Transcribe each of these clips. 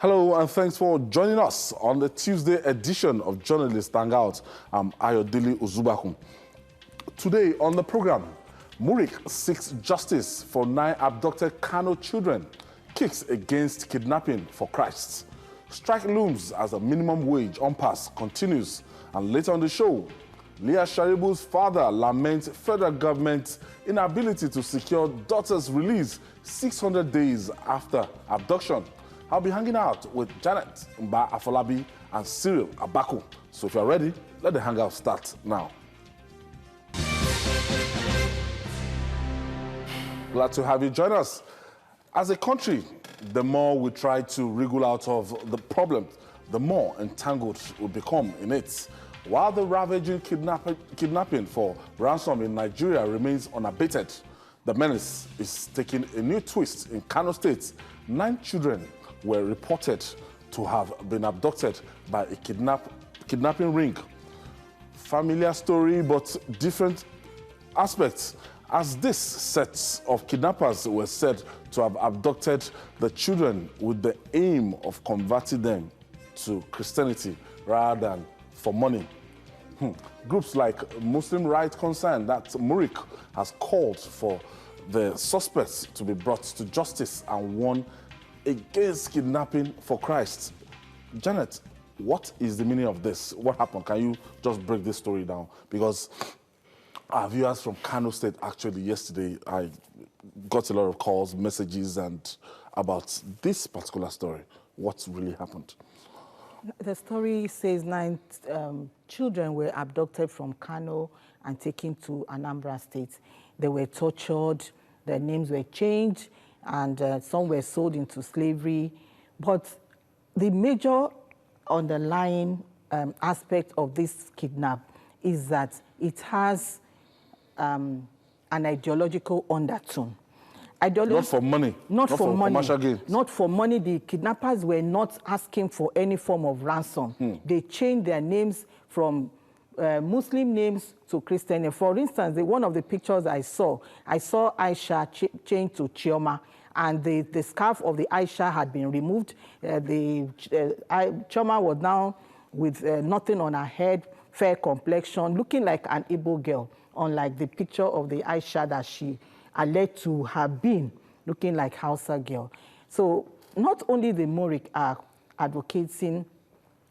Hello and thanks for joining us on the Tuesday edition of Journalist Hangout. I'm Ayodele Uzubakum. Today on the program, MURIC seeks justice for 9 abducted Kano children, kicks against kidnapping for Christ. Strike looms as the minimum wage impasse continues. And later on the show, Leah Sharibu's father laments federal government's inability to secure daughter's release 600 days after abduction. I'll be hanging out with Janet Mba Afolabi and Cyril Abaku. So if you're ready, let the hangout start now. Glad to have you join us. As a country, the more we try to wriggle out of the problem, the more entangled we become in it. While the ravaging kidnapping for ransom in Nigeria remains unabated, the menace is taking a new twist in Kano State. 9 children were reported to have been abducted by a kidnapping ring. Familiar story, but different aspects, as this set of kidnappers were said to have abducted the children with the aim of converting them to Christianity rather than for money. Groups like Muslim Rights Concern, that MURIC, has called for the suspects to be brought to justice and warn against kidnapping for Christ. Janet, what is the meaning of this? What happened? Can you just break this story down? Because our viewers from Kano State, actually yesterday, I got a lot of calls, messages, and about this particular story. What really happened? The story says 9 children were abducted from Kano and taken to Anambra State. They were tortured, their names were changed, and some were sold into slavery. But the major underlying aspect of this kidnap is that it has an ideological undertone. Not for money. Not for money. Commercial gains. Not for money. The kidnappers were not asking for any form of ransom. They changed their names from Muslim names to Christian. For instance, one of the pictures I saw Aisha changed to Chioma, and the scarf of the Aisha had been removed. Chioma was now with nothing on her head, fair complexion, looking like an Igbo girl, unlike the picture of the Aisha that she alleged to have been, looking like Hausa girl. So not only the MURIC are advocating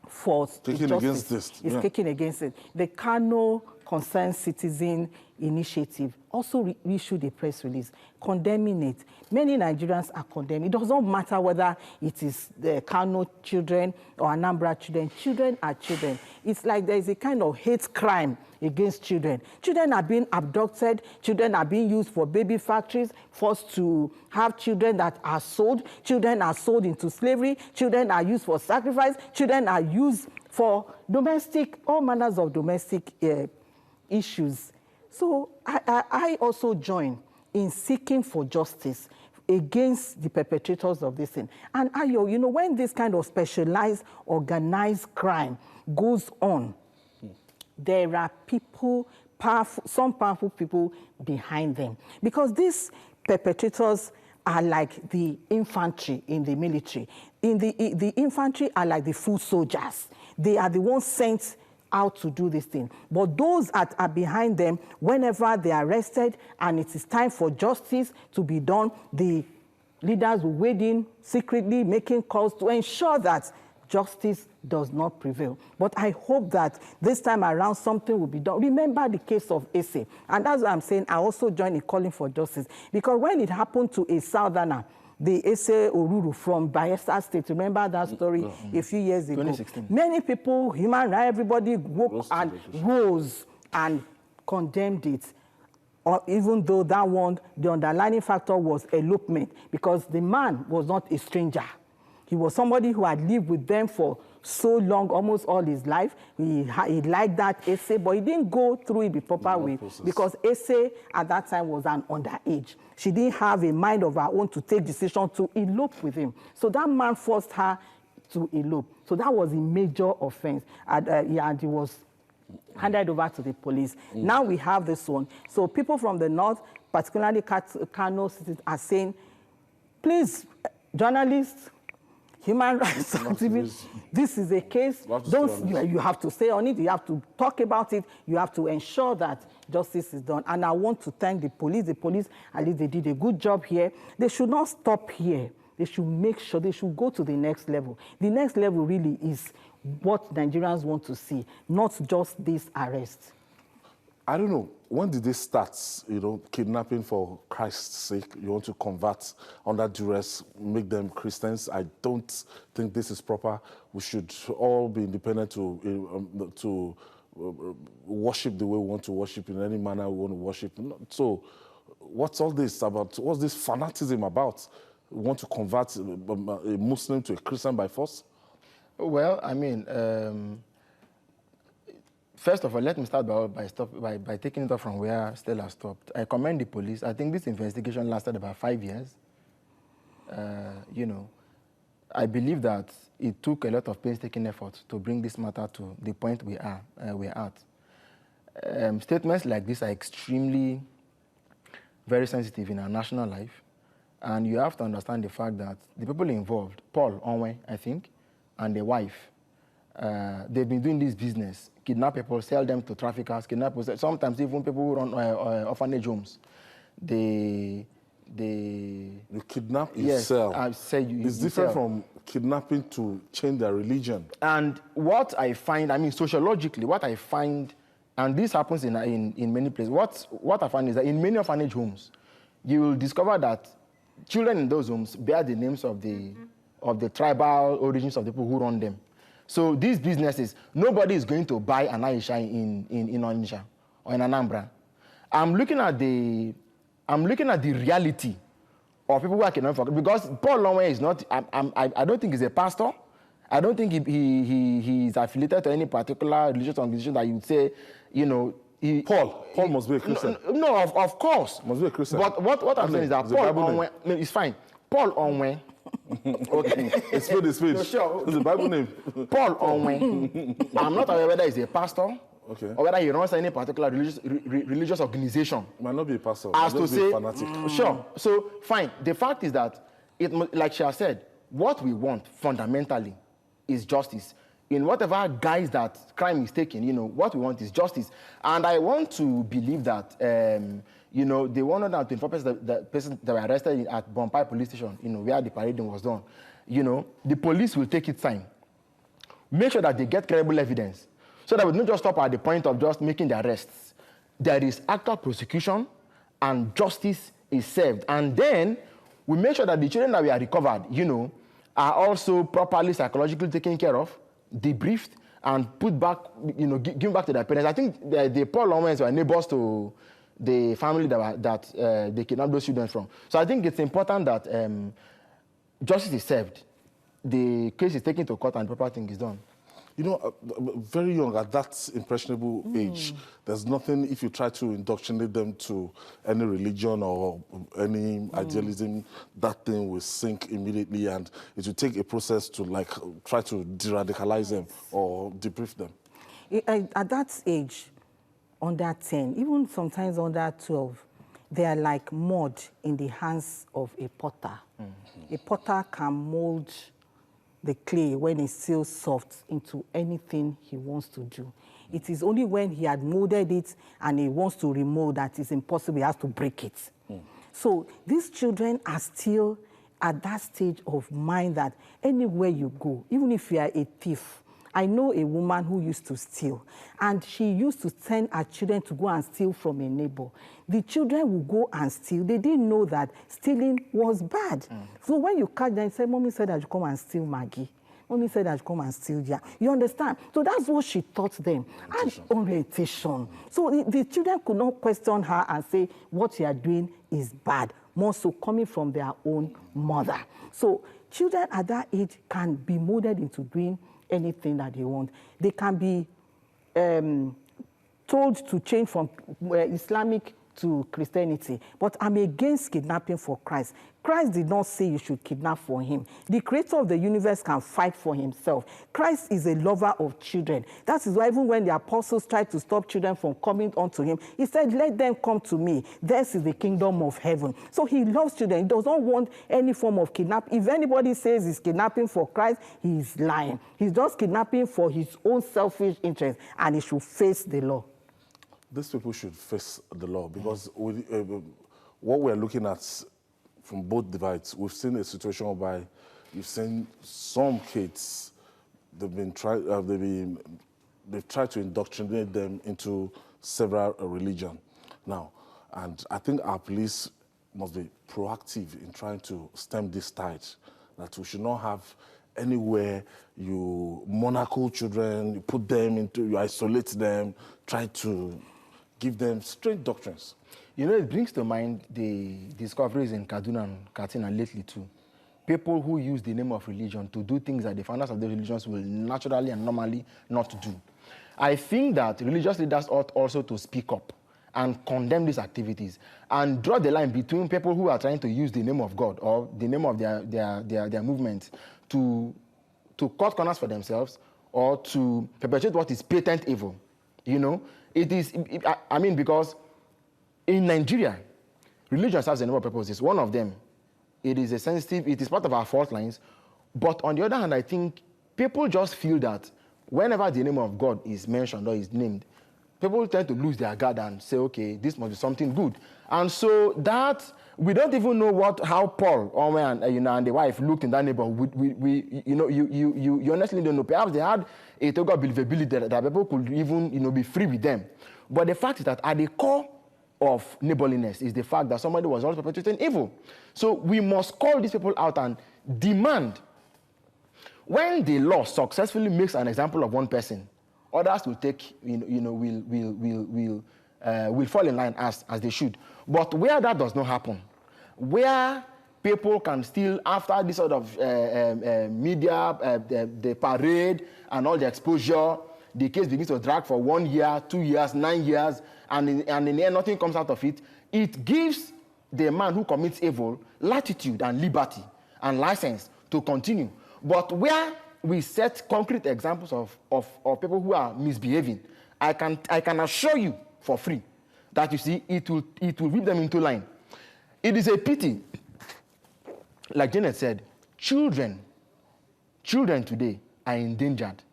for taking against this. Is taking against it. The Kano Concerned Citizen Initiative also issued a press release condemning it. Many Nigerians are condemning. It does not matter whether it is the Kano children or Anambra children. Children are children. It's like there is a kind of hate crime against children. Children are being abducted. Children are being used for baby factories, forced to have children that are sold. Children are sold into slavery. Children are used for sacrifice. Children are used for all manners of domestic issues. So I also join in seeking for justice against the perpetrators of this thing. And Ayo, you know, when this kind of specialized, organized crime goes on, there are people, some powerful people behind them. Because these perpetrators are like the infantry in the military. The infantry are like the foot soldiers. They are the ones sent out to do this thing. But those that are behind them, whenever they are arrested and it is time for justice to be done, the leaders will wade in secretly, making calls to ensure that justice does not prevail. But I hope that this time around something will be done. Remember the case of Ese. And that's what I'm saying. I also join in calling for justice. Because when it happened to a southerner, the Ese Oruru from Bayelsa State, remember that story a few years ago? 2016. Many people, human rights, everybody woke and rose and condemned it. Or even though that one, the underlying factor was elopement, because the man was not a stranger. He was somebody who had lived with them for so long, almost all his life. He liked that essay, but he didn't go through it the proper way because essay at that time was an underage. She didn't have a mind of her own to take decision to elope with him. So that man forced her to elope. So that was a major offense. And he was handed over to the police. Now we have this one. So people from the north, particularly Kano citizens, are saying, please, journalists, human rights activists. This is a case. You have to stay on it. You have to talk about it. You have to ensure that justice is done. And I want to thank the police. The police, at least they did a good job here. They should not stop here. They should make sure they should go to the next level. The next level really is what Nigerians want to see, not just this arrest. I don't know. When did this start? You know, kidnapping for Christ's sake. You want to convert under duress, make them Christians. I don't think this is proper. We should all be independent to worship the way we want to worship, in any manner we want to worship. So, what's all this about? What's this fanaticism about? We want to convert a Muslim to a Christian by force? Well, I mean, first of all, let me start by taking it off from where Stella stopped. I commend the police. I think this investigation lasted about 5 years. You know, I believe that it took a lot of painstaking effort to bring this matter to the point we're at. Statements like this are extremely very sensitive in our national life. And you have to understand the fact that the people involved, Paul Onwe, I think, and the wife, they've been doing this business, kidnap people, sell them to traffickers, kidnap people, sometimes even people who run orphanage homes. They kidnap, yes, sell. I say it's different from kidnapping to change their religion. And what I find, I mean, sociologically, what I find, and this happens in many places, what I find is that in many orphanage homes, you will discover that children in those homes bear the names of the tribal origins of the people who run them. So these businesses, nobody is going to buy an Aisha in Onitsha or in Anambra. I'm looking at the reality of people who are kidnapped, because Paul Onwe is not. I don't think he's a pastor. I don't think he is affiliated to any particular religious organization that you would say, you know. Paul must be a Christian. No, of course. Must be a Christian. But what I'm saying is that Paul Onwe, no, it's fine. Paul Onwe. Okay. It's speed. No, sure. It's a Bible name. Paul Onwe. I'm not aware whether he's a pastor, okay, or whether he runs any particular religious organization. He might not be a pastor. As to say, fanatic. Sure. So fine. The fact is that like she has said, what we want fundamentally is justice. In whatever guise that crime is taken, you know, what we want is justice. And I want to believe that, you know, the 124 persons that were arrested at Bompai police station, you know, where the parading was done, you know, the police will take its time. Make sure that they get credible evidence, so that we don't just stop at the point of just making the arrests. There is actual prosecution and justice is served. And then we make sure that the children that we are recovered, you know, are also properly psychologically taken care of, debriefed, and put back, you know, given back to their parents. I think the Paul Onwens were neighbors to the family that they kidnapped those children from. So I think it's important that justice is served, the case is taken to court, and the proper thing is done. You know, very young, at that impressionable age, there's nothing, if you try to indoctrinate them to any religion or any idealism, that thing will sink immediately, and it will take a process to, like, try to de-radicalize them or debrief them. At that age, under 10, even sometimes under 12, they are like mud in the hands of a potter. A potter can mold the clay, when it's still soft, into anything he wants to do. It is only when he had molded it and he wants to remold that it's impossible, he has to break it. So these children are still at that stage of mind that anywhere you go, even if you are a thief. I know a woman who used to steal, and she used to send her children to go and steal from a neighbor. The children will go and steal. They didn't know that stealing was bad. So when you catch them, say, Mommy said that you come and steal Maggie. Mommy said that you come and steal Jia. You understand? So that's what she taught them. Orientation. So the children could not question her and say, what you are doing is bad. More so coming from their own mother. So children at that age can be molded into doing anything that they want. They can be told to change from Islamic to Christianity, but I'm against kidnapping for Christ. Christ did not say you should kidnap for him. The creator of the universe can fight for himself. Christ is a lover of children. That is why even when the apostles tried to stop children from coming unto him, he said, let them come to me. Theirs is the kingdom of heaven. So he loves children. He does not want any form of kidnapping. If anybody says he's kidnapping for Christ, he is lying. He's just kidnapping for his own selfish interest, and he should face the law. These people should face the law, because what we're looking at from both divides, we've seen a situation whereby you've seen some kids, they've tried to indoctrinate them into several religions now. And I think our police must be proactive in trying to stem this tide, that we should not have anywhere you monacle children, you put them into, you isolate them, try to give them strange doctrines. You know, it brings to mind the discoveries in Kaduna and Kano lately too. People who use the name of religion to do things that the founders of the religions will naturally and normally not do. I think that religious leaders ought also to speak up and condemn these activities and draw the line between people who are trying to use the name of God or the name of their movement to cut corners for themselves or to perpetuate what is patent evil. You know, because in Nigeria, religion serves a number of purposes. One of them, it is part of our fault lines. But on the other hand, I think people just feel that whenever the name of God is mentioned or is named, people tend to lose their guard and say, okay, this must be something good. And so that, we don't even know how Paul and the wife looked in that neighborhood. You honestly don't know. Perhaps they had a total believability that people could even be free with them. But the fact is that at the core of neighborliness is the fact that somebody was also perpetrating evil. So we must call these people out and demand. When the law successfully makes an example of one person, others will will fall in line as they should. But where that does not happen, where people can still, after this sort of media, the parade and all the exposure, the case begins to drag for 1 year, 2 years, 9 years, and in the end nothing comes out of it. It gives the man who commits evil latitude and liberty and license to continue. But where we set concrete examples of people who are misbehaving, I can assure you for free that, you see, it will whip them into line. It is a pity, like Janet said, children today are endangered.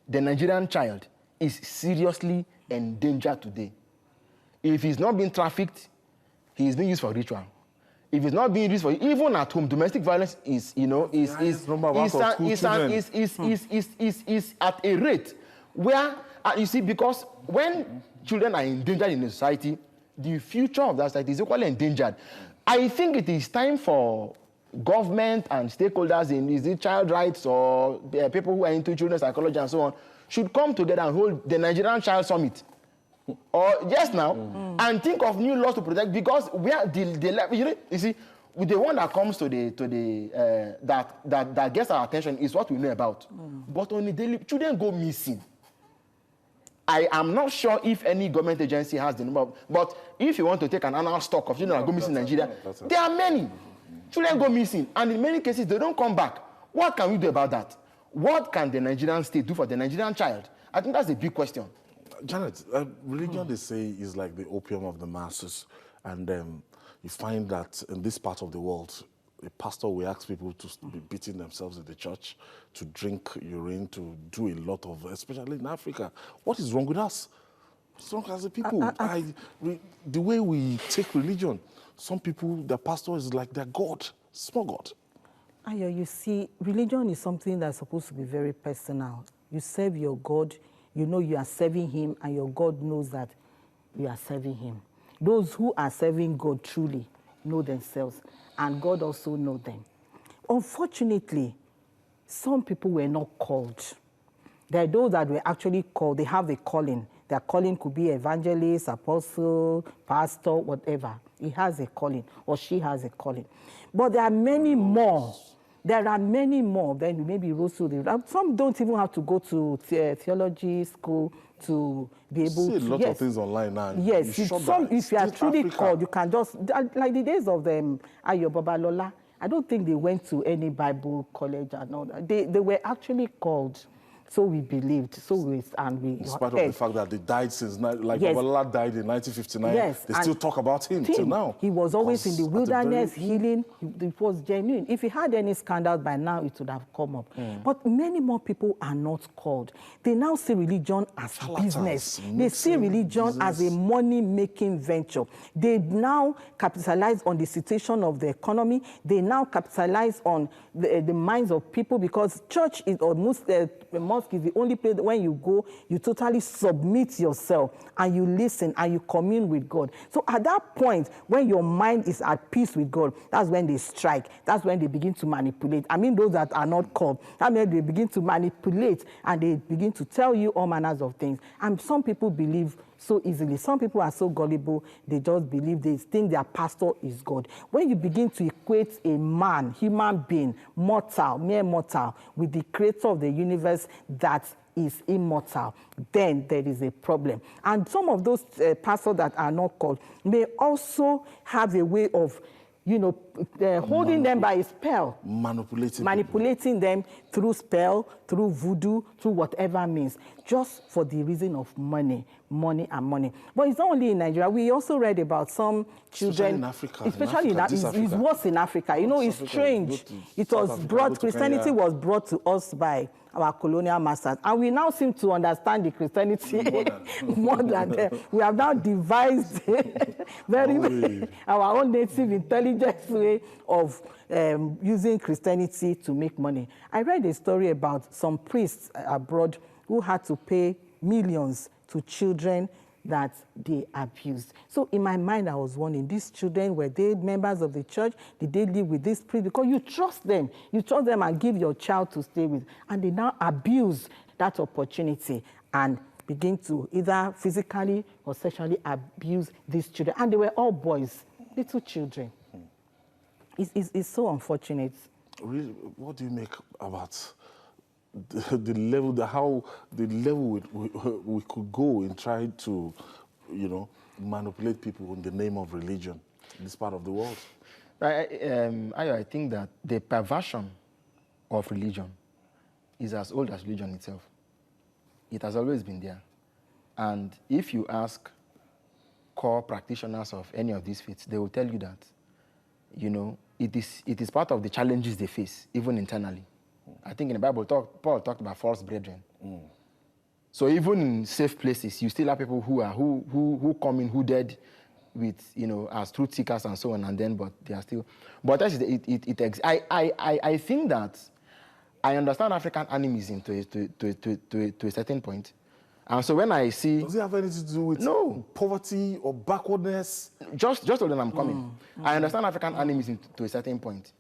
The Nigerian child is seriously endangered today. If he's not being trafficked, he is being used for ritual. If it's not being used for, even at home, domestic violence is at a rate where, you see, because when children are endangered in a society, the future of that society is equally endangered. I think it is time for government and stakeholders in, is it child rights or people who are into children's psychology and so on, should come together and hold the Nigerian Child Summit. Or just now, and think of new laws to protect, because we are you see, the one that comes to that gets our attention is what we know about. But on the daily, children go missing. I am not sure if any government agency has the number, but if you want to take an annual stock of children that go missing in Nigeria, there are many. Children go missing, and in many cases, they don't come back. What can we do about that? What can the Nigerian state do for the Nigerian child? I think that's a big question. Janet, religion, they say, is like the opium of the masses. And you find that in this part of the world, a pastor will ask people to be beating themselves in the church, to drink urine, to do a lot of, especially in Africa. What is wrong with us? What's wrong as a people? The way we take religion, some people, the pastor is like their God, small God. Ayo, you see, religion is something that's supposed to be very personal. You serve your God, you know you are serving him, and your God knows that you are serving him. Those who are serving God truly know themselves, and God also knows them. Unfortunately, some people were not called. There are those that were actually called. They have a calling. Their calling could be evangelist, apostle, pastor, whatever. He has a calling, or she has a calling. But there are many more There are many more. Then maybe Rosu. Some don't even have to go to theology school to be able to. See a lot of things online now. Yes, if you are truly called, you can just, like the days of Ayo Babalola, I don't think they went to any Bible college and all that. They were actually called. So we believed. In spite of the fact that they died since, like Babalola died in 1959, they still talk about him till now. He was always in the wilderness healing. It was genuine. If he had any scandals by now, it would have come up. But many more people are not called. They now see religion as business. They see religion as a money-making venture. They now capitalize on the situation of the economy. They now capitalize on the minds of people, because church is almost mosque is the only place that when you go, you totally submit yourself and you listen and you commune with God. So at that point, when your mind is at peace with God, that's when they strike. That's when they begin to manipulate. I mean, those that are not called, that means they begin to manipulate and they begin to tell you all manners of things. And some people believe so easily. Some people are so gullible, they just believe, they think their pastor is God. When you begin to equate a man, human being, mortal, mere mortal, with the creator of the universe that is immortal, then there is a problem. And some of those pastors that are not called may also have a way of, holding them by a spell. Manipulating them through spell, through voodoo, through whatever means, just for the reason of money. But it's not only in Nigeria. We also read about some children. In Africa. Especially in Africa. It's worse in Africa. It's strange. It was brought, Christianity was brought to us by our colonial masters. And we now seem to understand the Christianity more than them. We have now devised our own native intelligence way of using Christianity to make money. I read a story about some priests abroad who had to pay millions to children that they abused. So in my mind, I was wondering, these children, were they members of the church? Did they live with this priest? Because you trust them. You trust them and give your child to stay with. And they now abuse that opportunity and begin to either physically or sexually abuse these children. And they were all boys, little children. It's so unfortunate. Really, what do you make about the level we could go in trying to, manipulate people in the name of religion in this part of the world? I think that the perversion of religion is as old as religion itself. It has always been there. And if you ask core practitioners of any of these faiths, they will tell you that, it is part of the challenges they face, even internally. I think in the Bible, Paul talked about false brethren. So even in safe places, you still have people who come in, who dead with, as truth seekers and so on, and then, but they are still. But I think that I understand African animism to a certain point. And so when I see... Does it have anything to do with poverty or backwardness? Just so that I'm coming. I understand African animism to a certain point.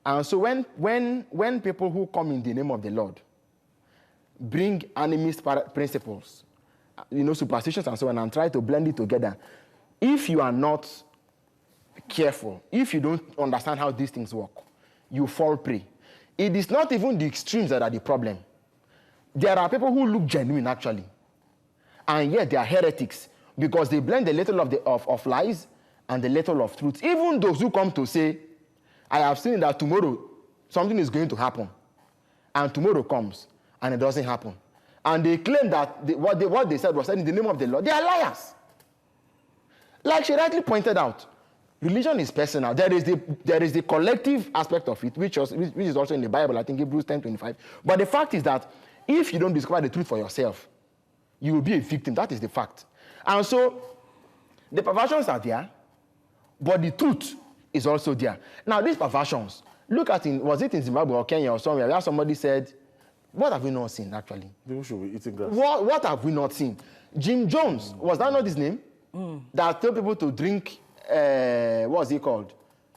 And so when people who come in the name of the Lord bring animist principles, superstitions and so on, and try to blend it together, if you are not careful, if you don't understand how these things work, you fall prey. It is not even the extremes that are the problem. There are people who look genuine, actually, and yet they are heretics because they blend a little of lies and a little of truth. Even those who come to say, I have seen that tomorrow something is going to happen, and tomorrow comes and it doesn't happen, and they claim that what they said was said in the name of the Lord. They are liars. Like she rightly pointed out, religion is personal. There is the collective aspect of it, which is also in the Bible. I think Hebrews 10:25. But the fact is that if you don't discover the truth for yourself, you will be a victim. That is the fact. And so the perversions are there, but the truth is also there. Now, these perversions, look at was it in Zimbabwe or Kenya or somewhere, where somebody said, what have we not seen, actually? People should be eating grass. What have we not seen? Jim Jones, was that not his name? That told people to drink, what's it called?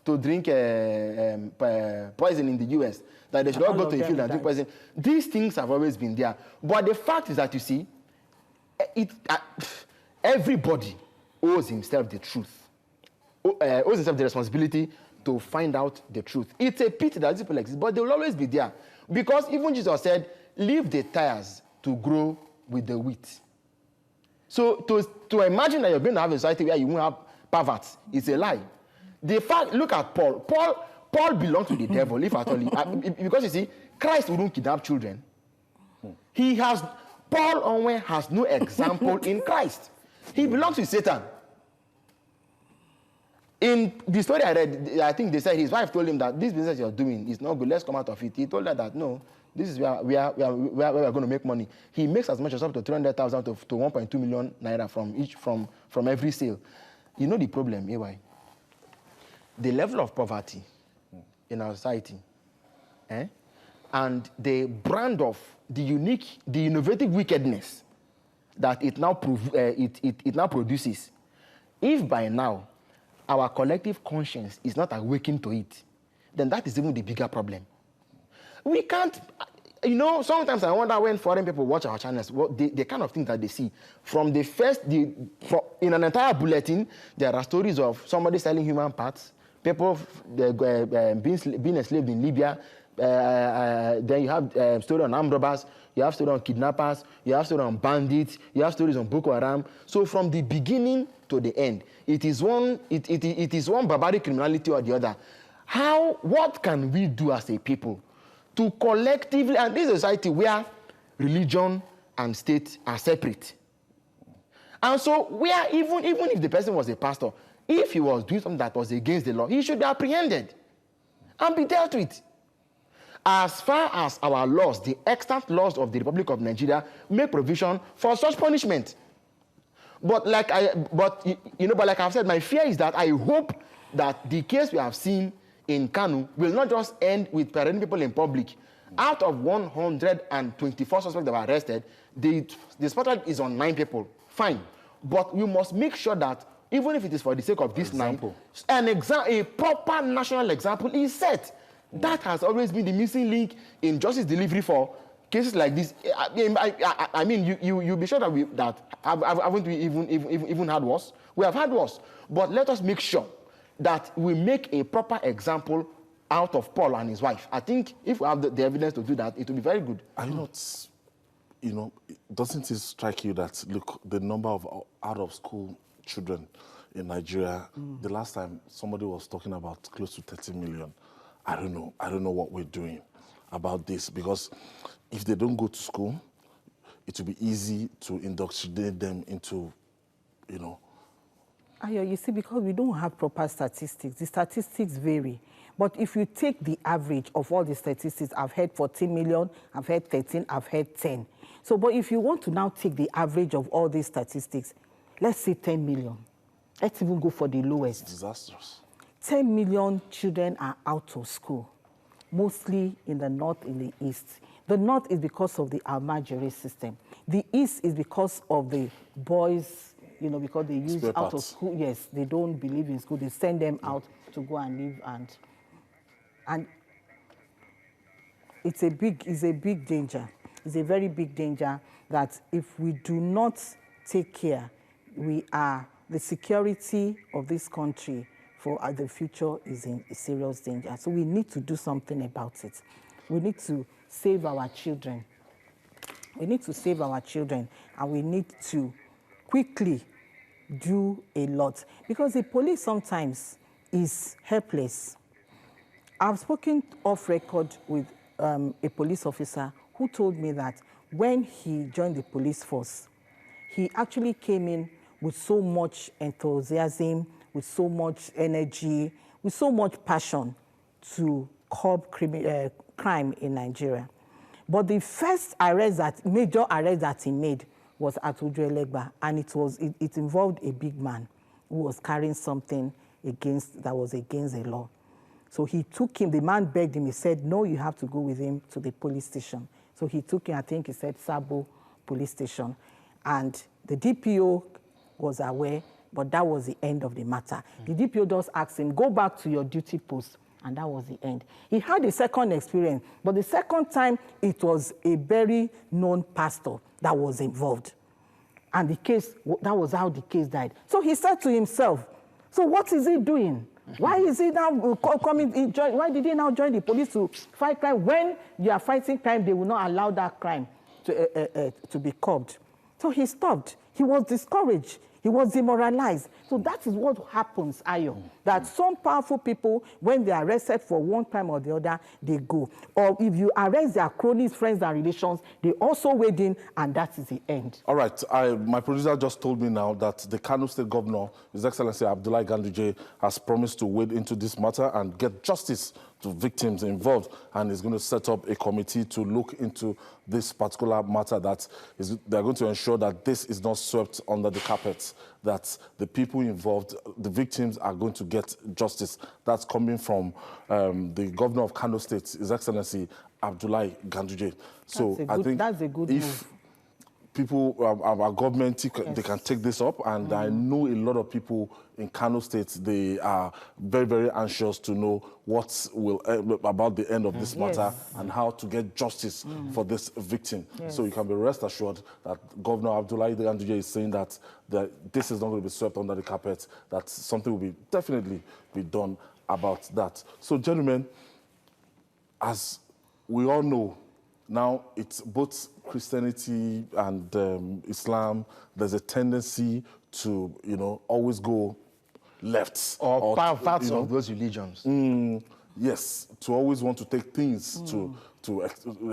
To drink poison in the US. That they should all go to a field and drink poison. These things have always been there. But the fact is that, you see, everybody owes himself the truth. Owes himself the responsibility to find out the truth. It's a pity that these people exist, but they will always be there. Because even Jesus said, leave the tares to grow with the wheat. So to imagine that you're going to have a society where you won't have perverts is a lie. The fact, look at Paul. Paul belonged to the devil, if at all. Because you see, Christ wouldn't kidnap children. Paul Owen has no example in Christ. He belongs to Satan. In the story I read, I think they said his wife told him that this business you're doing is not good. Let's come out of it. He told her that no, this is where we are going to make money. He makes as much as up to 300,000 to 1.2 million naira from every sale. You know the problem, AY? The level of poverty in our society, and the brand of the innovative wickedness that it now produces. If by now our collective conscience is not awakened to it, then that is even the bigger problem. We can't, sometimes I wonder when foreign people watch our channels, what the kind of things that they see. From the first, in an entire bulletin, there are stories of somebody selling human parts, people being enslaved in Libya. Then you have story on armed robbers, you have story on kidnappers, you have story on bandits, you have stories on Boko Haram. So from the beginning to the end, it is one barbaric criminality or the other. What can we do as a people to collectively, and this is a society where religion and state are separate. And so where even if the person was a pastor, if he was doing something that was against the law, he should be apprehended and be dealt with. As far as our laws, the extant laws of the Republic of Nigeria, make provision for such punishment. But like I've said, my fear is that I hope that the case we have seen in Kano will not just end with parading people in public. Out of 124 suspects that were arrested, the spotlight is on 9 people. Fine. But we must make sure that even if it is for the sake of this 9, a proper national example is set. That has always been the missing link in justice delivery for cases like this. I mean, you'll be sure that haven't we even had worse? We have had worse. But let us make sure that we make a proper example out of Paul and his wife. I think if we have the evidence to do that, it will be very good. Are you not, doesn't it strike you that, look, the number of out-of-school children in Nigeria, the last time somebody was talking about close to 30 million. I don't know what we're doing about this, because if they don't go to school, it will be easy to indoctrinate them into, Ayo, you see, because we don't have proper statistics, the statistics vary. But if you take the average of all the statistics, I've heard 14 million, I've heard 13, I've heard 10. So, but if you want to now take the average of all these statistics, let's say 10 million. Let's even go for the lowest. It's disastrous. 10 million children are out of school, mostly in the north, in the east. The north is because of the Almajiri system. The east is because of the boys, because they use out of school. Yes, they don't believe in school. They send them out to go and live, and it's a big danger. It's a very big danger that if we do not take care, the security of this country for the future is in serious danger. So we need to do something about it. We need to save our children. We need to save our children, and we need to quickly do a lot, because the police sometimes is helpless. I've spoken off record with a police officer who told me that when he joined the police force, he actually came in with so much enthusiasm, with so much energy, with so much passion to curb crime in Nigeria. But the first major arrest that he made was at Uju-Elegba, and it involved a big man who was carrying something that was against the law. So he took him, the man begged him, he said, no, you have to go with him to the police station. So he took him, I think he said Sabo police station. And the DPO was aware, but that was the end of the matter. The DPO just asked him, go back to your duty post, and that was the end. He had a second experience, but the second time, it was a very known pastor that was involved. And that was how the case died. So he said to himself, so what is he doing? Why is he now coming? Why did he now join the police to fight crime? When you are fighting crime, they will not allow that crime to be curbed. So he stopped. He was discouraged. He was demoralized. So that is what happens, Ayo. That some powerful people, when they are arrested for one crime or the other, they go. Or if you arrest their cronies, friends, and relations, they also wade in, and that is the end. All right. My producer just told me now that the Kano State Governor, His Excellency Abdullahi Ganduje, has promised to wade into this matter and get justice to victims involved, and is going to set up a committee to look into this particular matter. They're going to ensure that this is not swept under the carpet, that the people involved, the victims, are going to get justice. That's coming from the Governor of Kano State, His Excellency Abdullahi Ganduje. So I think that's a good if move. People, our government, they can take this up, and I know a lot of people in Kano State, they are very, very anxious to know what will about the end of this matter and how to get justice for this victim. So you can be rest assured that Governor Abdullahi Ganduje is saying that this is not going to be swept under the carpet, that something will definitely be done about that. So, gentlemen, as we all know, now it's both Christianity and Islam. There's a tendency to, always go left. Or parts of those religions. Yes, to always want to take things to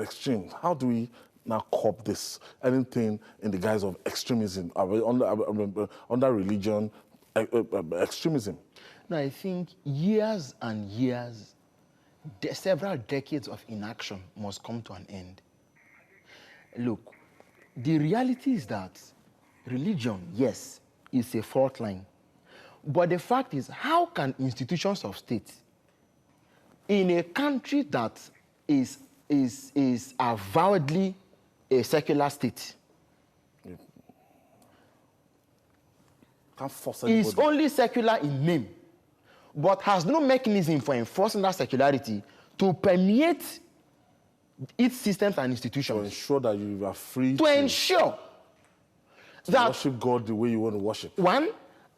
extreme. How do we now curb this? Anything in the guise of extremism, under religion, extremism? No, I think years and years, several decades of inaction must come to an end. Look, the reality is that religion, yes, is a fault line. But the fact is, how can institutions of state in a country that is avowedly a secular state can't force anybody. Is only secular in name, but has no mechanism for enforcing that secularity to permeate its systems and institutions. To ensure that you are free to ensure that worship God the way you want to worship. One,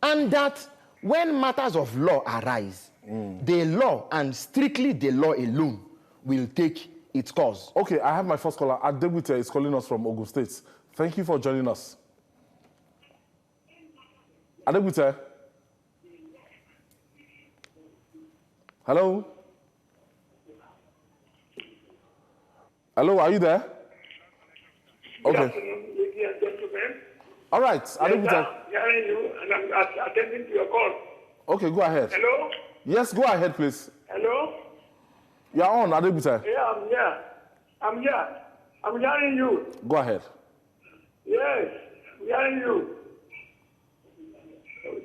and that when matters of law arise, the law, and strictly the law alone, will take its course. Okay, I have my first caller. Adebute is calling us from Ogun State. Thank you for joining us. Adebute. Hello? Hello, are you there? Good Okay. afternoon, ladies and gentlemen. All right, Yes, Adebute. I'm hearing you, and I'm attending to your call. Okay, go ahead. Hello? Yes, go ahead, please. Hello? You're on, Adebute. Yeah, I'm here. I'm here. I'm hearing you. Go ahead. Yes, I'm hearing you.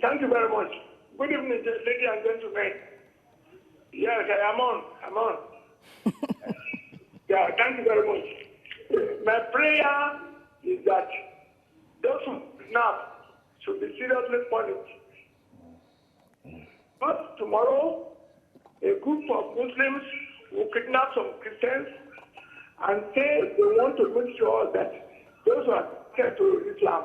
Thank you very much. Good evening, ladies and gentlemen. Yes, I'm on. Yeah, thank you very much. My prayer is that those who kidnap should be seriously punished. But tomorrow, a group of Muslims will kidnap some Christians and say they want to make sure that those who are connected to Islam,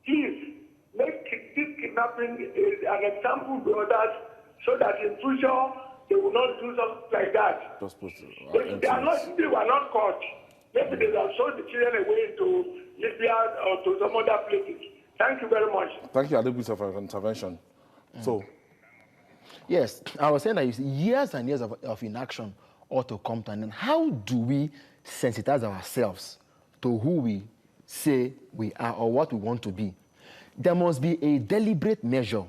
please make this kidnapping an example to others so that in future they will not do something like that. Just put If they were not caught, maybe they have sold the children away to Libya or to some other places. Thank you very much. Thank you, Adebute, for your intervention. So, yes, I was saying that years and years of inaction ought to come to an end. How do we sensitize ourselves to who we say we are or what we want to be? There must be a deliberate measure,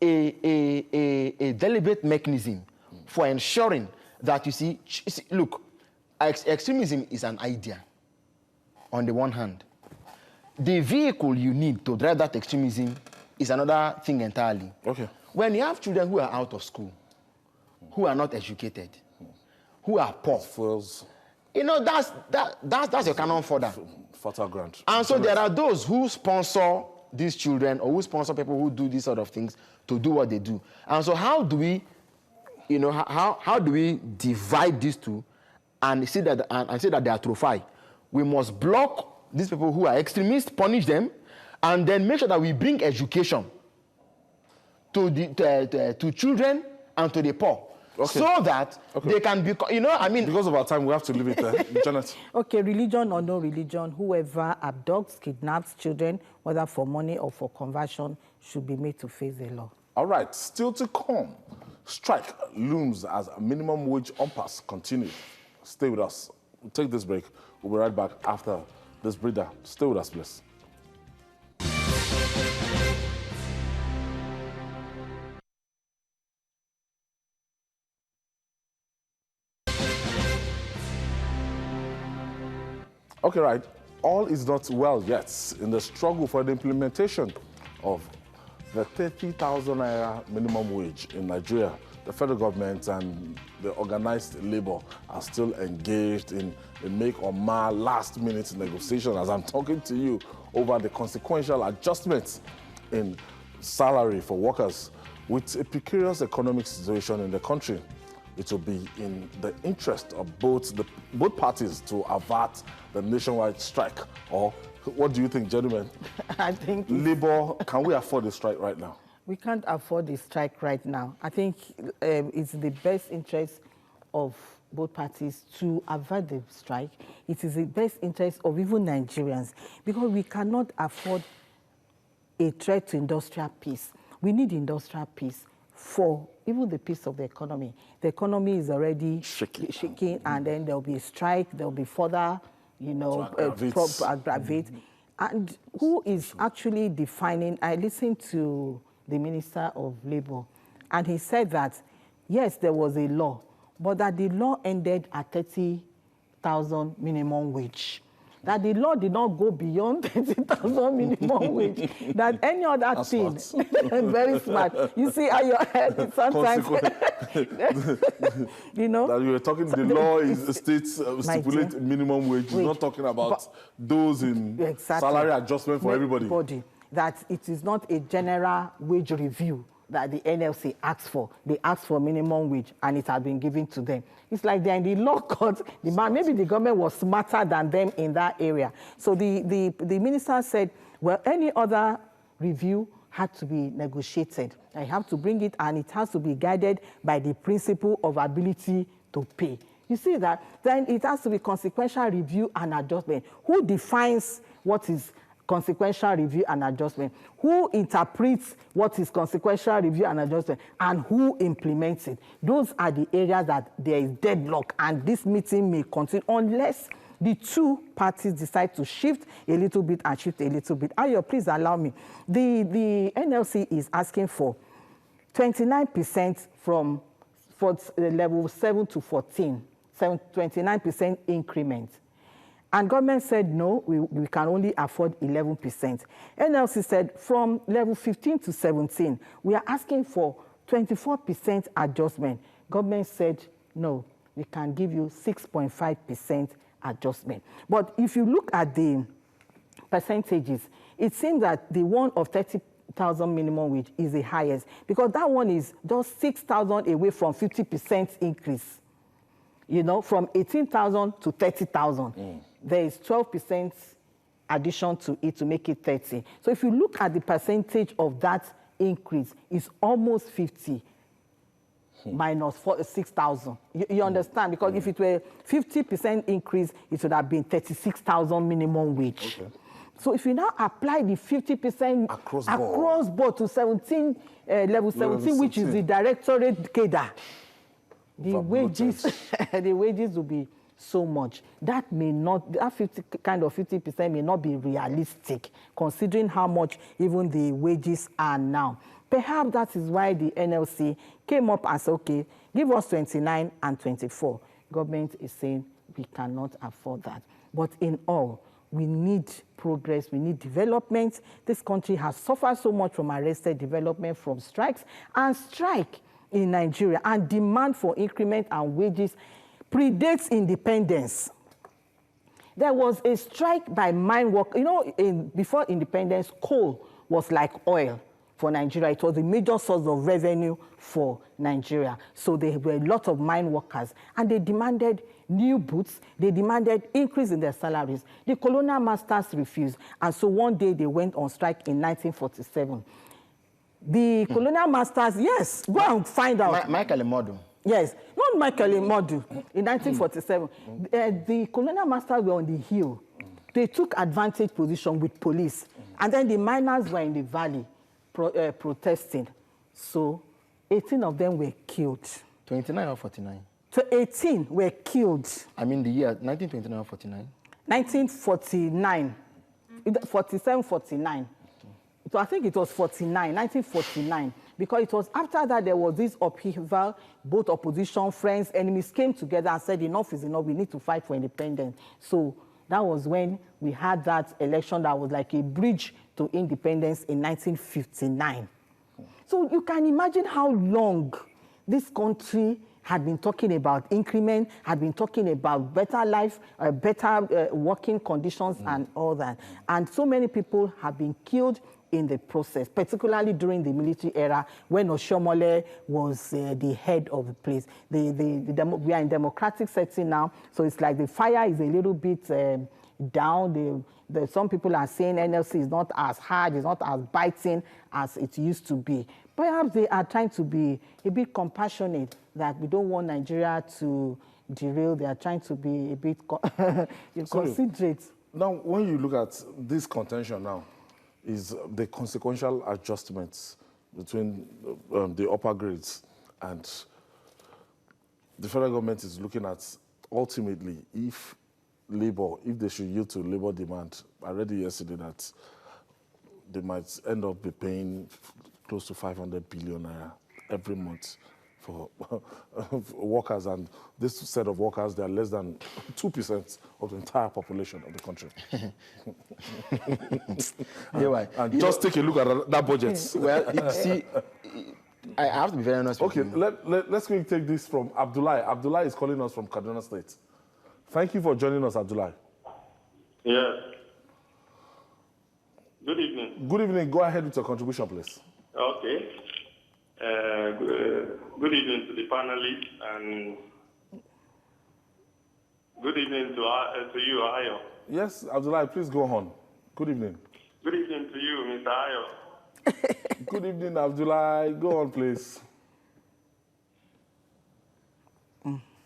a deliberate mechanism for ensuring that, you see, look, extremism is an idea on the one hand. The vehicle you need to drive that extremism is another thing entirely. okay. When you have children who are out of school, who are not educated, who are poor, Fuels, that's your canon fodder. fertile ground. And so there are those who sponsor these children or who sponsor people who do these sort of things to do what they do. And so how do we, how do we divide these two and say that they are trophy? We must block these people who are extremists, punish them, and then make sure that we bring education to children and to the poor. Okay. So that they can be, you know, I mean... Because of our time, we have to leave it there. Janet. Okay, religion or no religion, whoever abducts, kidnaps children, whether for money or for conversion, should be made to face the law. All right, still to come. Strike looms as a minimum wage impasse continues. Stay with us. We'll take this break. We'll be right back after this breather. Stay with us, please. Okay, right. All is not well yet in the struggle for the implementation of the 30,000 naira minimum wage in Nigeria. The federal government and the organized labor are still engaged in make or mar last-minute negotiation as I'm talking to you over the consequential adjustments in salary for workers. With a precarious economic situation in the country, it will be in the interest of both parties to avert the nationwide strike. Or what do you think, gentlemen? I think Labor, can we afford a strike right now? we can't afford a strike right now. I think it's the best interest of both parties to avert the strike. It is the best interest of even Nigerians, because we cannot afford a threat to industrial peace. We need industrial peace for even the peace of the economy. The economy is already shaking, and then there'll be a strike, there'll be further, you know, aggravate. And who is actually defining? I listened to the Minister of Labour, and he said that, yes, there was a law, but that the law ended at 30,000 minimum wage. That the law did not go beyond 30,000 minimum wage. That any other That's thing, smart. Very smart. You see how your head is sometimes, you know. That you were talking, the law is states stipulate minimum wage. It's not talking about those in salary adjustment for everybody. That it is not a general wage review that the NLC asks for. They ask for minimum wage, and it has been given to them. It's like they're in the law court. Maybe the government was smarter than them in that area. So the minister said, well, any other review had to be negotiated. I have to bring it, and it has to be guided by the principle of ability to pay. You see that? Then it has to be consequential review and adjustment. Who defines what is consequential review and adjustment? Who interprets what is consequential review and adjustment, and who implements it? Those are the areas that there is deadlock, and this meeting may continue unless the two parties decide to shift a little bit and shift a little bit. Ayo, please allow me. The NLC is asking for 29% for level 7 to 14, 29% increment. And government said, no, we can only afford 11%. NLC said, from level 15 to 17, we are asking for 24% adjustment. Government said, no, we can give you 6.5% adjustment. But if you look at the percentages, it seems that the one of 30,000 minimum wage is the highest, because that one is just 6,000 away from 50% increase. You know, from 18,000 to 30,000. There is 12% addition to it to make it 30. So if you look at the percentage of that increase, it's almost 50 minus 6,000. You understand? Because if it were 50% increase, it would have been 36,000 minimum wage. Okay. So if you now apply the 50% across board to 17, level 17, which is the directorate cadre, the wages will be so much. That may not, that 50% may not be realistic, considering how much even the wages are now. Perhaps that is why the NLC came up and said, okay, give us 29 and 24. Government is saying we cannot afford that. But in all, we need progress, we need development. This country has suffered so much from arrested development, from strikes, and strike in Nigeria and demand for increment and wages predates independence. There was a strike by mine workers. You know, before independence, coal was like oil for Nigeria. It was a major source of revenue for Nigeria. So there were a lot of mine workers, and they demanded new boots. They demanded increase in their salaries. The colonial masters refused, and so one day they went on strike in 1947. The colonial masters, yes, go and find out. Michael Imodu. Yes, not Michael Imodu in 1947. The colonial masters were on the hill. They took advantage position with police. And then the miners were in the valley protesting. So 18 of them were killed. 29 or 49? So 18 were killed. I mean the year 1929 or 49? 1949. 47, 49. So I think it was 49, 1949. Because it was after that there was this upheaval, both opposition, friends, enemies came together and said enough is enough, we need to fight for independence. So that was when we had that election that was like a bridge to independence in 1959. So you can imagine how long this country had been talking about increment, had been talking about better life, better working conditions and all that. And so many people have been killed in the process, particularly during the military era when Oshomole was the head of the place. We are in democratic setting now, so it's like the fire is a little bit down. Some people are saying NLC is not as hard, it's not as biting as it used to be. Perhaps they are trying to be a bit compassionate that we don't want Nigeria to derail. They are trying to be a bit considerate. Now, when you look at this contention now, is the consequential adjustments between the upper grades and the federal government is looking at ultimately if they should yield to labor demand. I read yesterday that they might end up be paying close to 500 billion every month for workers, and this set of workers, they are less than 2% of the entire population of the country. And just take a look at that budget. Well, you see, I have to be very honest with you. Let's quickly take this from Abdullah. Abdullah is calling us from Kaduna State. Thank you for joining us, Abdullah. Yes. Good evening. Good evening. Go ahead with your contribution, please. Okay. Good evening to the panelists and good evening to you, Ayo. Yes, Abdullah, please go on. Good evening. Good evening to you, Mr. Ayo. Good evening, Abdullah. Go on, please.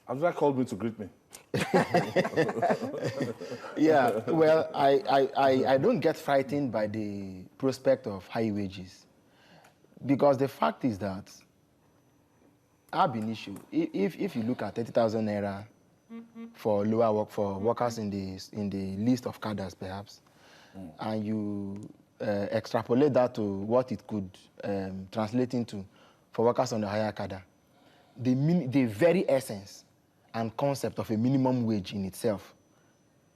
Abdullah called me to greet me. Yeah, well, I don't get frightened by the prospect of high wages. Because the fact is that ab initio, if you look at 30,000 naira for lower work for workers in the list of cadres perhaps, and you extrapolate that to what it could translate into for workers on the higher cadre, the very essence and concept of a minimum wage in itself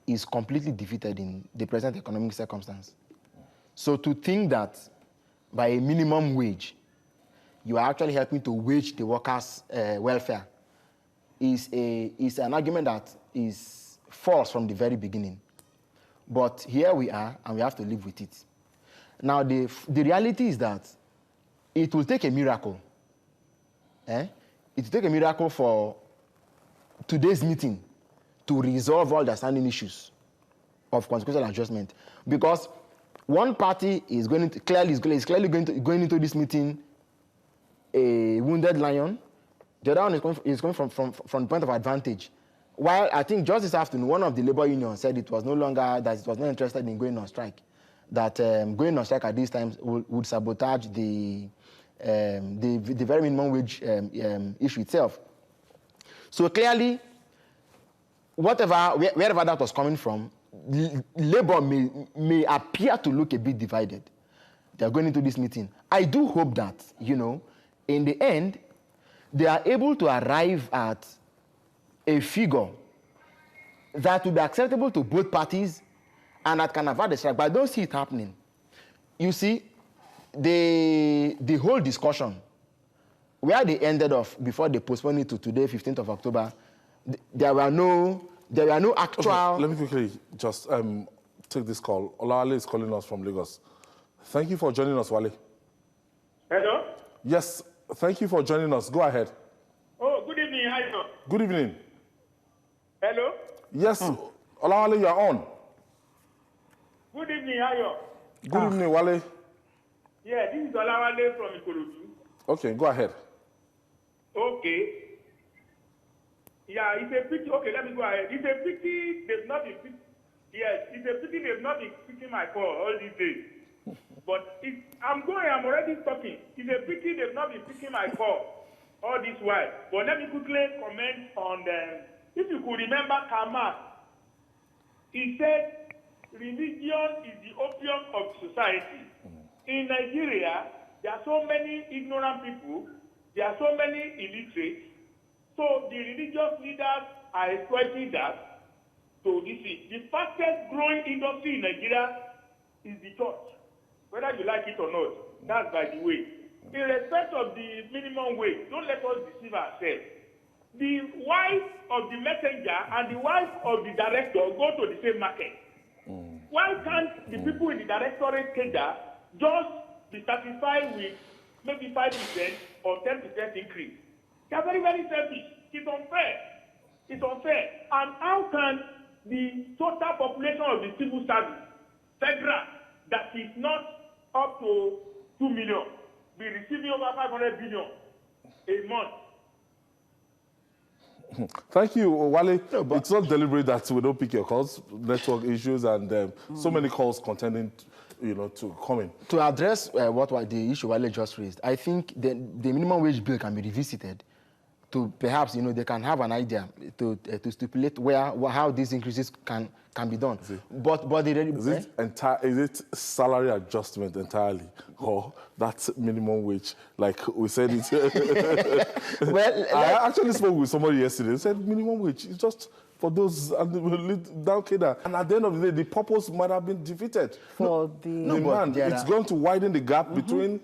is completely defeated in the present economic circumstance. So to think that by a minimum wage, you are actually helping to wage the workers' welfare is an argument that is false from the very beginning. But here we are, and we have to live with it. Now, the reality is that it will take a miracle. It will take a miracle for today's meeting to resolve all the standing issues of consequential adjustment, because one party is clearly going into this meeting a wounded lion. The other one is coming from the point of advantage. While I think just this afternoon, one of the labor unions said it was not interested in going on strike. That going on strike at these times would sabotage the very minimum wage issue itself. So clearly, wherever that was coming from, labor may appear to look a bit divided. They're going into this meeting. I do hope that, in the end, they are able to arrive at a figure that will be acceptable to both parties and that can avert the strike. But I don't see it happening. You see, the whole discussion, where they ended off before they postponed it to today, 15th of October, there were no actual... Okay, let me quickly just take this call. Olawale is calling us from Lagos. Thank you for joining us, Wale. Hello? Yes, thank you for joining us. Go ahead. Oh, good evening. How you doing? Good evening. Hello? Yes, Olawale, you are on. Good evening. How you? Good evening, Wale. Yeah, this is Olawale from Ikorodu. Okay, go ahead. Okay. Yeah, it's a pity. Okay, let me go ahead. It's a pity they've not been yes, it's a pity they've not been picking my call all these days. But I'm already talking. It's a pity they've not been picking my call all this while. But let me quickly comment on if you could remember Karl, he said religion is the opium of society. In Nigeria, there are so many ignorant people, there are so many illiterates, so the religious leaders are exploiting that to deceive. The fastest growing industry in Nigeria is the church, whether you like it or not. That's by the way. In respect of the minimum wage, don't let us deceive ourselves. The wife of the messenger and the wife of the director go to the same market. Why can't the people in the directorate cadre just be satisfied with maybe 5% or 10% increase? They are very, very selfish. It's unfair. It's unfair. And how can the total population of the civil service, federal, that is not up to 2 million, be receiving over 500 billion a month? Thank you, Wale. No, but it's not deliberate that we don't pick your calls, network issues, and so many calls contending, to come in. To address what the issue Wale just raised, I think the minimum wage bill can be revisited to perhaps, they can have an idea to stipulate how these increases can be done. But is it salary adjustment entirely, or that's minimum wage? Like we said it. Well, I actually spoke with somebody yesterday. They said minimum wage is just for those down cadre. And at the end of the day, the purpose might have been defeated. It's going to widen the gap between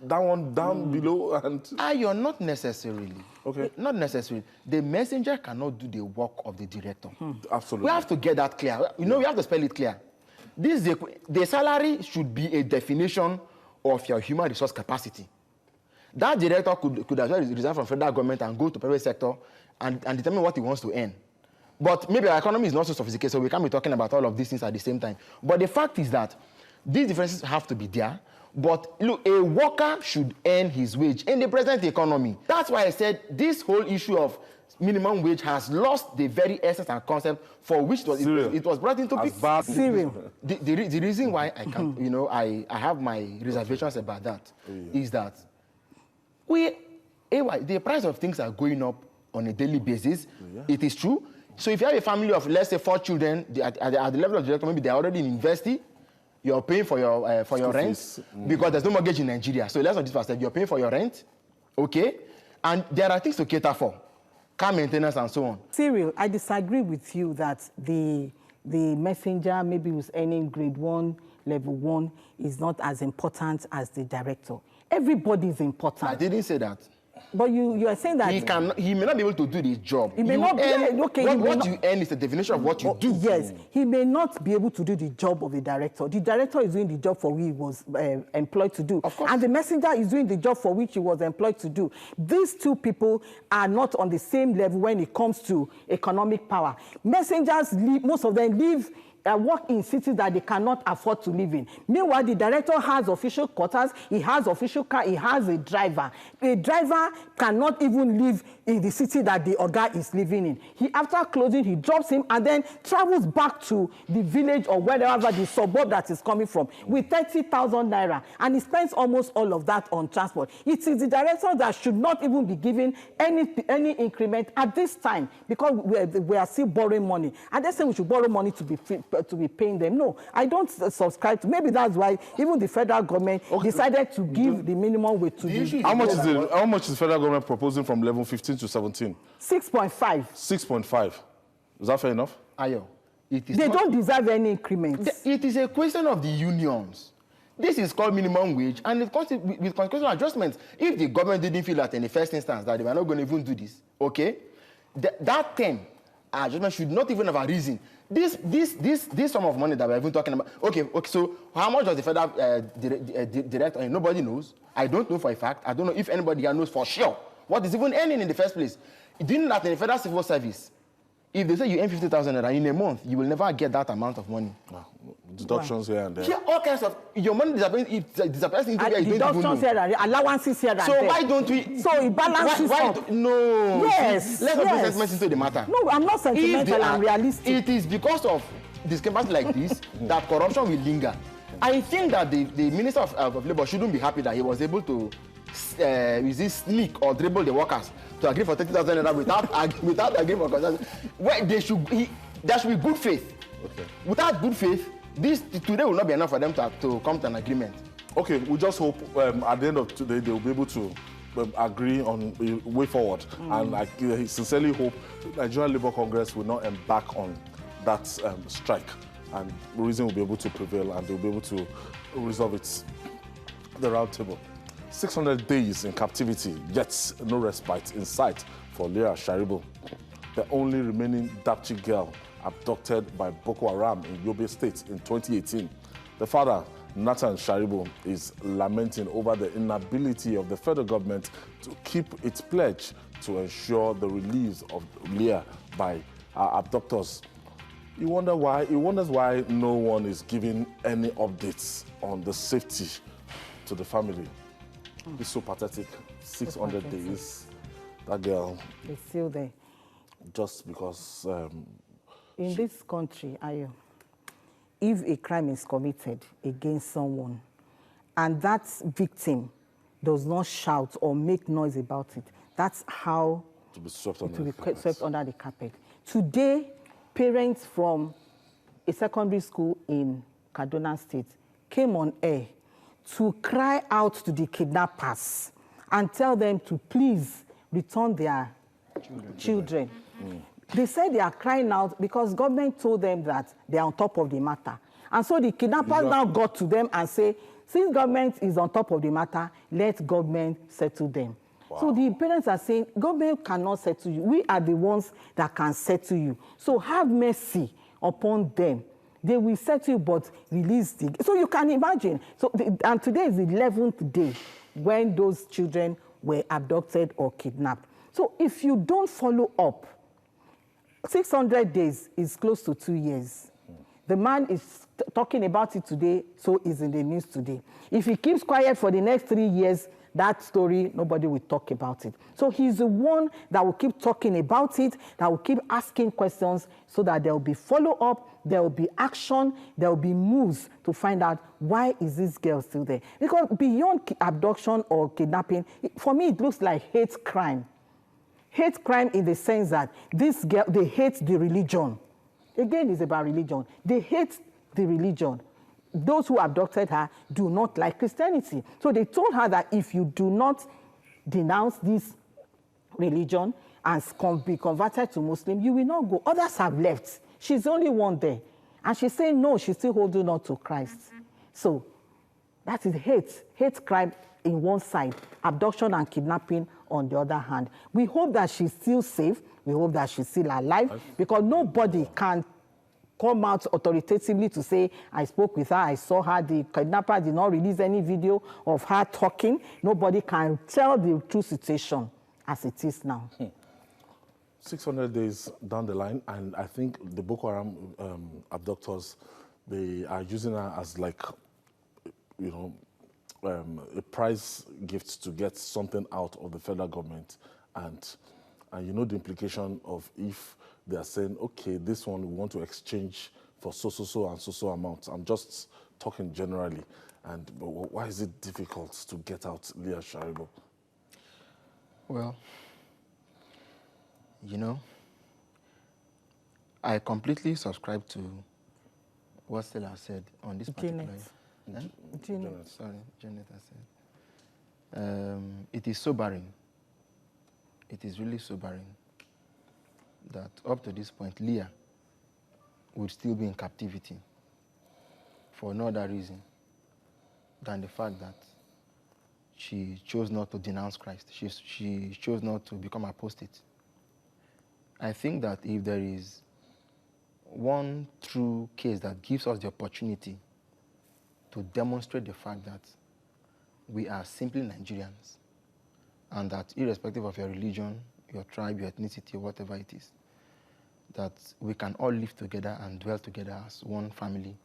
down below and... You're not necessarily. Okay. Not necessarily. The messenger cannot do the work of the director. Absolutely. We have to get that clear. We have to spell it clear. The salary should be a definition of your human resource capacity. That director could as well resign from federal government and go to private sector and determine what he wants to earn. But maybe our economy is not so sophisticated, so we can't be talking about all of these things at the same time. But the fact is that these differences have to be there. But look, a worker should earn his wage in the present economy. That's why I said this whole issue of minimum wage has lost the very essence and concept for which it was brought into being. The reason why I can, I have my reservations about that is that the price of things are going up on a daily basis. It is true. So if you have a family of, let's say, 4 children, at the level of the director, maybe they're already in university. You're paying for your rent because there's no mortgage in Nigeria. So let's not disperse. You're paying for your rent, okay? And there are things to cater for, car maintenance and so on. Cyril, I disagree with you that the messenger maybe who's earning grade 1, level 1 is not as important as the director. Everybody is important. I didn't say that. But you are saying that he may not be able to do the job. He may not be what you earn is the definition of what you do. Yes, he may not be able to do the job of the director. The director is doing the job for which he was employed to do. Of course. And the messenger is doing the job for which he was employed to do. These two people are not on the same level when it comes to economic power. Messengers, most of them live work in cities that they cannot afford to live in. Meanwhile, the director has official quarters, he has official car, he has a driver. A driver cannot even live in the city that the Oga is living in. After closing, he drops him and then travels back to the village or wherever the suburb that is coming from with 30,000 naira. And he spends almost all of that on transport. It is the director that should not even be given any increment at this time because we are still borrowing money. And they say we should borrow money to be paying them. No, I don't subscribe to. Maybe that's why even the federal government decided to give the minimum wage to the How much is the federal government proposing from level 15 to 17? 6.5. 6.5. Is that fair enough? Ayo, they don't deserve any increments. It is a question of the unions. This is called minimum wage, and it comes with consequential adjustments. If the government didn't feel that in the first instance that they were not going to even do this, okay, that term adjustment should not even have arisen. This sum of money that we're even talking about. Okay, so how much does the federal director? Nobody knows. I don't know for a fact. I don't know if anybody here knows for sure what is even earning in the first place. Do you know that in the federal civil service, If they say you earn 50,000 naira in a month, you will never get that amount of money. Deductions here and there. Yeah, all kinds of your money disappears into where you don't even know. Deductions here and allowances here and So there. why don't we? So it balances up. No. Yes. Let's not bring sentiment into the matter. No, I'm not sentimental. I'm realistic. It is because of discrepancies like this that corruption will linger. I think that the Minister of Labour shouldn't be happy that he was able to sneak or dribble the workers to agree for 30,000 naira without agreeing for concession. Well, there should be good faith. Okay. Without good faith, this today will not be enough for them to come to an agreement. Okay, we just hope at the end of today they will be able to agree on a way forward. And I sincerely hope the Nigerian Labour Congress will not embark on that strike. And reason will be able to prevail and they'll be able to resolve it at the round table. 600 days in captivity, yet no respite in sight for Leah Sharibu, the only remaining Dapchi girl abducted by Boko Haram in Yobe State in 2018. The father, Nathan Sharibu, is lamenting over the inability of the federal government to keep its pledge to ensure the release of Leah by abductors. He wonders why no one is giving any updates on the safety to the family. It's so pathetic. 600 days. That girl. It's still there. Just because. In this country, if a crime is committed against someone and that victim does not shout or make noise about it, that's how to be swept it will be swept under the carpet. Today, parents from a secondary school in Kaduna State came on air to cry out to the kidnappers and tell them to please return their children. They said they are crying out because government told them that they are on top of the matter. And so the kidnappers now got to them and say, since government is on top of the matter, let government settle them. Wow. So the parents are saying, government cannot settle you. We are the ones that can settle you. So have mercy upon them. They will settle you, but release the... So you can imagine. So and today is the 11th day when those children were abducted or kidnapped. So if you don't follow up, 600 days is close to 2 years. The man is talking about it today, so it's in the news today. If he keeps quiet for the next 3 years, that story, nobody will talk about it. So he's the one that will keep talking about it, that will keep asking questions so that there will be follow-up, there will be action, there will be moves to find out why is this girl still there. Because beyond abduction or kidnapping, for me, it looks like hate crime. Hate crime in the sense that this girl, they hate the religion. Again, it's about religion. They hate the religion. Those who abducted her do not like Christianity. So they told her that if you do not denounce this religion and be converted to Muslim, you will not go. Others have left. She's the only one there. And she's saying no, she's still holding on to Christ. So that is hate crime in one side, abduction and kidnapping on the other hand. We hope that she's still safe. We hope that she's still alive because nobody can come out authoritatively to say, I spoke with her, I saw her, the kidnapper did not release any video of her talking. Nobody can tell the true situation as it is now. 600 days down the line, and I think the Boko Haram abductors, they are using her as like, you know, a prize gift to get something out of the federal government. And you know the implication of if they are saying, okay, this one we want to exchange for so and so amounts. I'm just talking generally. And why is it difficult to get out Leah Sharibu? Well, you know, I completely subscribe to what Stella said on this particular... Janet. Sorry, Janet has said. It is sobering. It is really sobering that up to this point, Leah would still be in captivity for no other reason than the fact that she chose not to denounce Christ. She chose not to become apostate. I think that if there is one true case that gives us the opportunity to demonstrate the fact that we are simply Nigerians and that irrespective of your religion, your tribe, your ethnicity, whatever it is, that we can all live together and dwell together as one family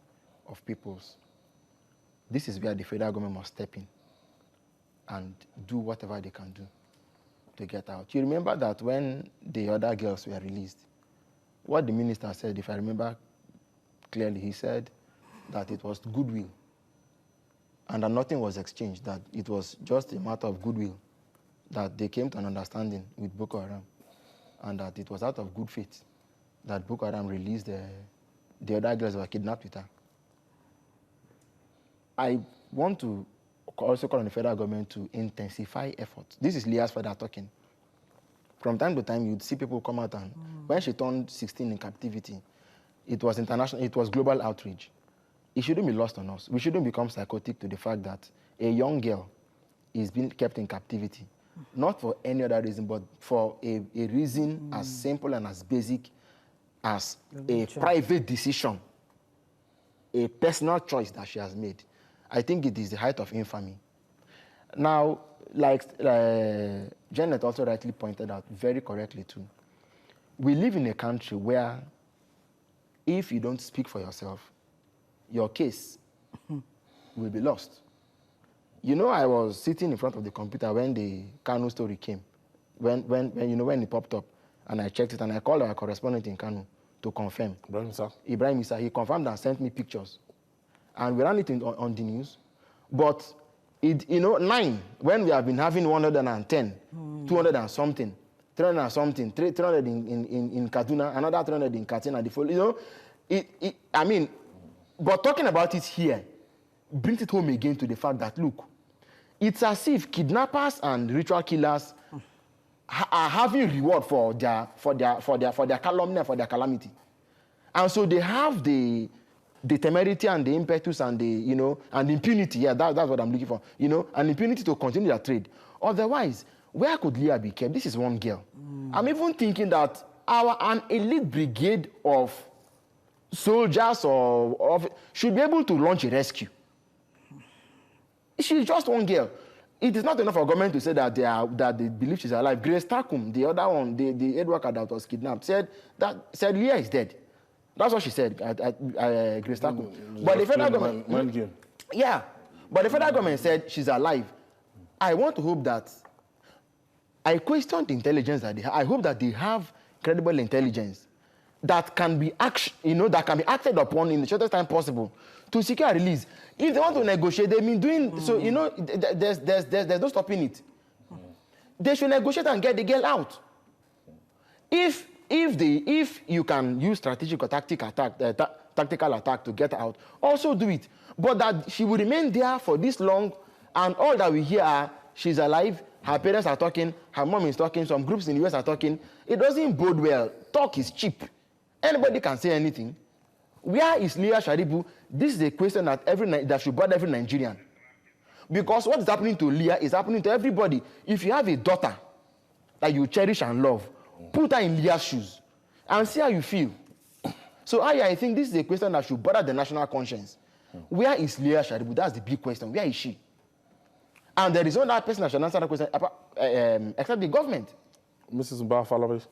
of peoples. This is where the federal government must step in and do whatever they can do to get out. You remember that when the other girls were released, what the minister said, if I remember clearly, he said that it was goodwill and that nothing was exchanged, that it was just a matter of goodwill, that they came to an understanding with Boko Haram, and that it was out of good faith that Boko Haram released the other girls that were kidnapped with her. I want to also call on the federal government to intensify efforts. This is Leah's father talking. From time to time, you'd see people come out and when she turned 16 in captivity, it was international, it was global outreach. It shouldn't be lost on us. We shouldn't become psychotic to the fact that a young girl is being kept in captivity, not for any other reason, but for a reason as simple and as basic as a private decision, a personal choice that she has made. I think it is the height of infamy. Now, like Janet also rightly pointed out, very correctly too, we live in a country where if you don't speak for yourself, your case will be lost. You know, I was sitting in front of the computer when the Kano story came, when it popped up, and I checked it, and I called our correspondent in Kano to confirm. Ibrahim Issa, he confirmed and sent me pictures. And we ran it on the news. But, 9, when we have been having 110, 200 and something, 300 and something, 300 in Kaduna, another 300 in Katsina, but talking about it here brings it home again to the fact that, look, it's as if kidnappers and ritual killers are having reward for their calumny and for their calamity. And so they have the temerity and the impetus and the, and the impunity. Yeah, that's what I'm looking for. An impunity to continue their trade. Otherwise, where could Leah be kept? This is one girl. I'm even thinking that an elite brigade of soldiers should be able to launch a rescue. She's just one girl. It is not enough for government to say that they believe she's alive. Grace Takum, the other one, the aid worker that was kidnapped, said Leah is dead. That's what she said at Grace Takum. But the federal government, but the federal government said she's alive. I want to hope that I question the intelligence that they have. I hope that they have credible intelligence that can be acted upon in the shortest time possible to secure a release. If they want to negotiate, they've been doing so. There's no stopping it. They should negotiate and get the girl out. If you can use strategic or tactical attack to get her out, also do it. But that she will remain there for this long, and all that we hear are she's alive, her parents are talking, her mom is talking, some groups in the US are talking. It doesn't bode well. Talk is cheap. Anybody can say anything. Where is Leah Sharibu? This is a question that should bother every Nigerian. Because what is happening to Leah is happening to everybody. If you have a daughter that you cherish and love, put her in Leah's shoes and see how you feel. So I think this is a question that should bother the national conscience. Where is Leah Sharibu? That's the big question. Where is she? And there is no other person that should answer that question except the government. Mrs. Mbafalabi.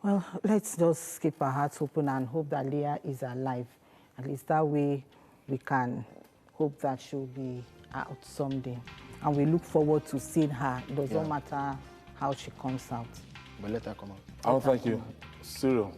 Well, let's just keep our hearts open and hope that Leah is alive. At least that way we can hope that she'll be out someday. And we look forward to seeing her. It doesn't matter how she comes out. But let her come out. I want to thank you, Cyril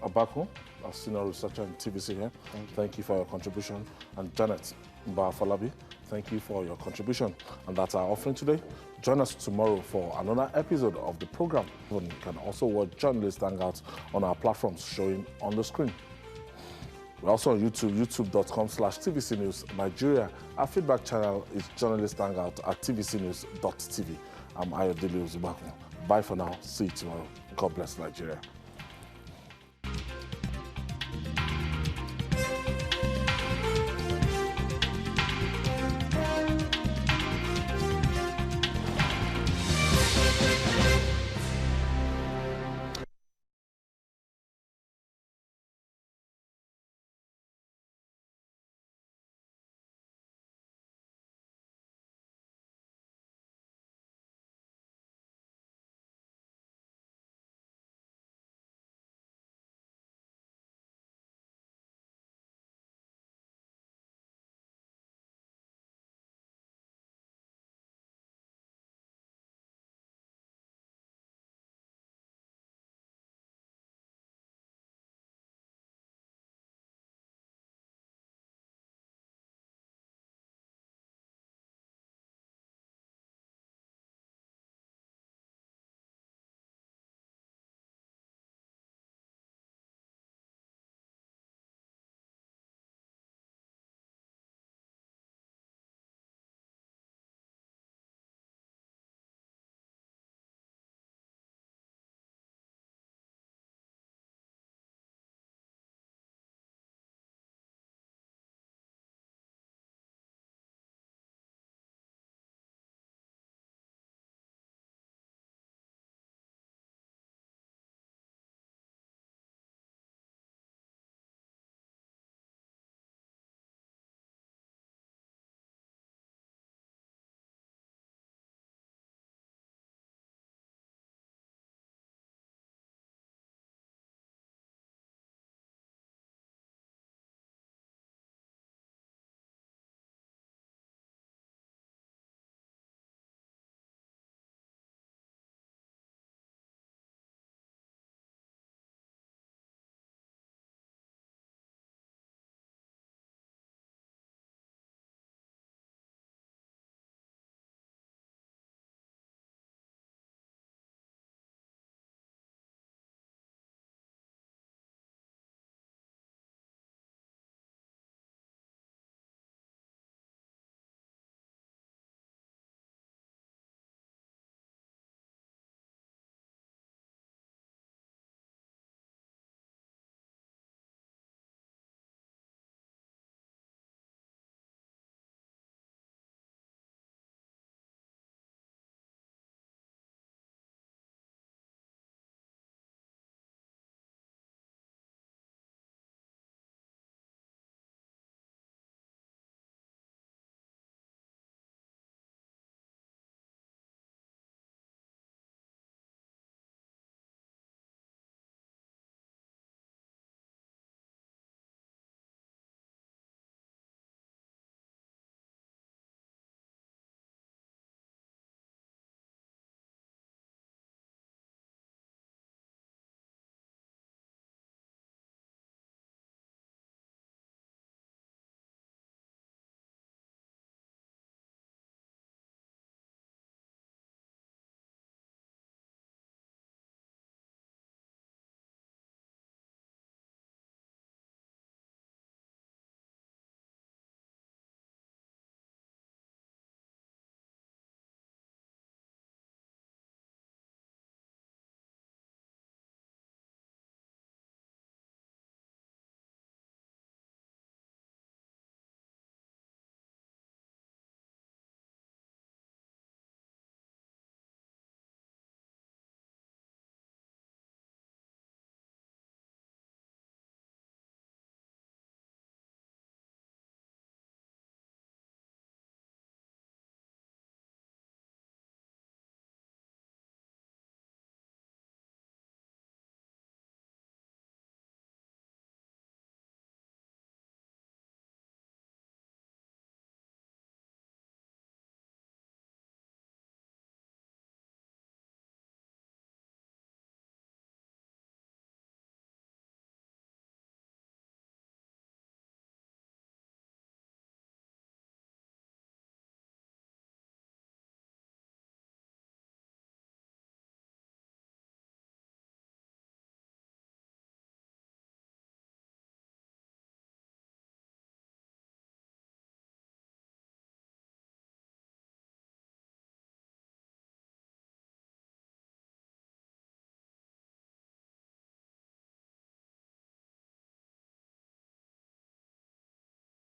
Abako, a senior researcher in TVC here. Thank you for your contribution. And Janet Mbafalabi, thank you for your contribution. And that's our offering today. Join us tomorrow for another episode of the program. You can also watch Journalist Hangouts on our platforms showing on the screen. We're also on YouTube, youtube.com/TVC News Nigeria. Our feedback channel is Journalist Hangout at tvcnews.tv. I'm Ayodele Uzubakun. Bye for now. See you tomorrow. God bless Nigeria.